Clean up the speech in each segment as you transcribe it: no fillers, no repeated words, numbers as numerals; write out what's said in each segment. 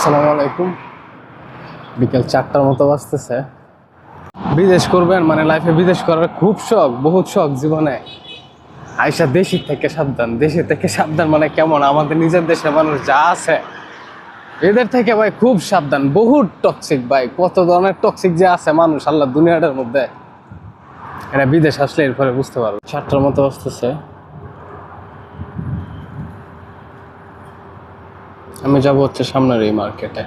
আসসালামু আলাইকুম। বিকেল 4টার মতো বাজতেছে। বিদেশ করবেন মানে লাইফে বিদেশ করার খুব শখ, বহুত শখ জীবনে। আইসা দেশি থেকে সাবধান, দেশি থেকে সাবধান মানে কেমন, আমাদের নিজের দেশের মানুষ যা আছে এদের থেকে ভাই খুব সাবধান। বহুত টক্সিক ভাই, কত ধরনের টক্সিক যে আছে মানুষ আল্লাহ দুনিয়াটার মধ্যে, এটা বিদেশ আসলে এরপরে বুঝতে পারবো। 4টার মতো বাজতেছে, আমি যাবো হচ্ছে সামনের এই মার্কেটে।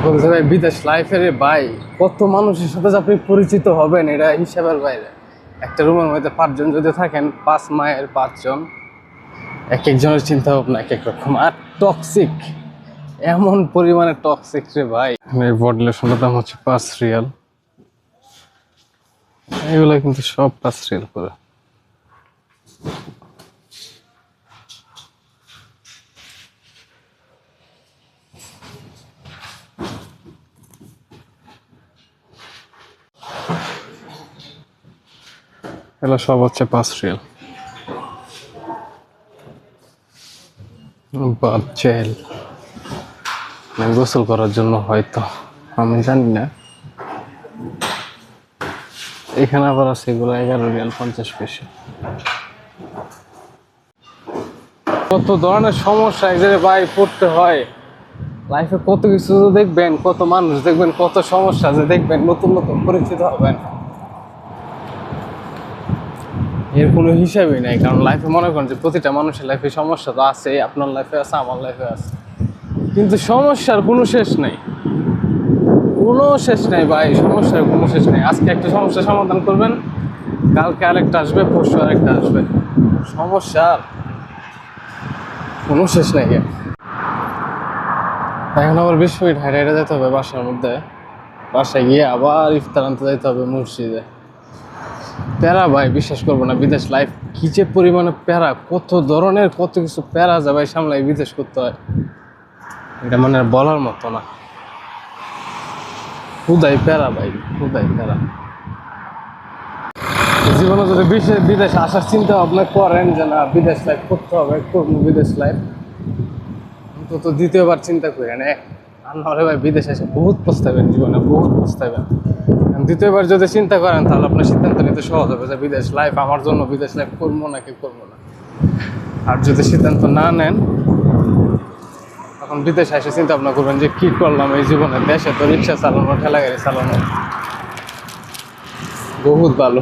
বলতে ভাই বিদেশ লাইফের ভাই কত মানুষের সাথে যে আপনি পরিচিত হবেন এটা হিসাবের বাইরে। একটা রুমের মধ্যে 5 জন যদি থাকেন, 5 মায়ের 5 জন, এক একজনের চিন্তা ভাবনা এক এক রকম। আর টক্সিক, এমন পরিমাণে টক্সিক রে ভাই। এই বডি লোশনের দাম হচ্ছে 5 রিয়াল, এগুলো কিন্তু সব 5 রিয়াল করে। এগুলো সব হচ্ছে 5 রিয়াল। বাচ্চেল গোসল করার জন্য হয়তো, আমি জানি না। এখানে আবার আছে এগুলো 11 রিয়াল 50 পয়সা। কত ধরনের সমস্যা এখানে ভাই পড়তে হয় লাইফে। কত কিছু দেখবেন, কত মানুষ দেখবেন, কত সমস্যা যে দেখবেন, নতুন নতুন পরিচিত হবেন, এর কোনো হিসাবই নাই। কারণ লাইফে মনে করেন যে প্রতিটা মানুষের লাইফে সমস্যা তো আছে, আপনার লাইফে আছে, আমার লাইফে আছে, কিন্তু সমস্যার কোনো শেষ নেই, কোনো শেষ নেই ভাই, সমস্যার কোনো শেষ নেই। আজকে একটা সমস্যার সমাধান করবেন, কালকে আরেকটা আসবে, পরশু আরেকটা আসবে, সমস্যার কোনো শেষ নেই। এখন আবার 20 মিনিট হাইটে হেঁটে যেতে হবে বাসার মধ্যে, বাসায় গিয়ে আবার ইফতার আনতে যেতে হবে মসজিদে। প্যারা ভাই, বিশ্বাস করবো না, বিদেশ লাইফ কি যে পরিমাণে প্যারা, কত ধরনের কত কিছু প্যারা যা ভাই সামলাই বিদেশ করতে হয়, এটা মানে বলার মতো না। খুদাই প্যারা ভাই, খুদাই প্যারা। জীবনে যদি বিদেশ আসার চিন্তা ভাবনা করেন যে না বিদেশ লাইফ করতে হবে, করবো বিদেশ লাইফ, তো দ্বিতীয়বার চিন্তা করেন। আর নাহলে ভাই বিদেশ এসে বহুত পস্তাবেন, জীবনে বহুত পস্তাবেন। দ্বিতীয়বার যদি চিন্তা করেন তাহলে আপনার সিদ্ধান্ত নিতে সহজ হবে যে বিদেশ লাইফ আমার জন্য, বিদেশ লাইফ করবো নাকি করবো না। আর যদি সিদ্ধান্ত না নেন তখন বিদেশে এসে চিন্তা ভাবনা করবেন যে কি করলাম এই জীবনে। দেশে তো রিক্সা চালানো, ঠেলা গাড়ি চালানো বহুত ভালো।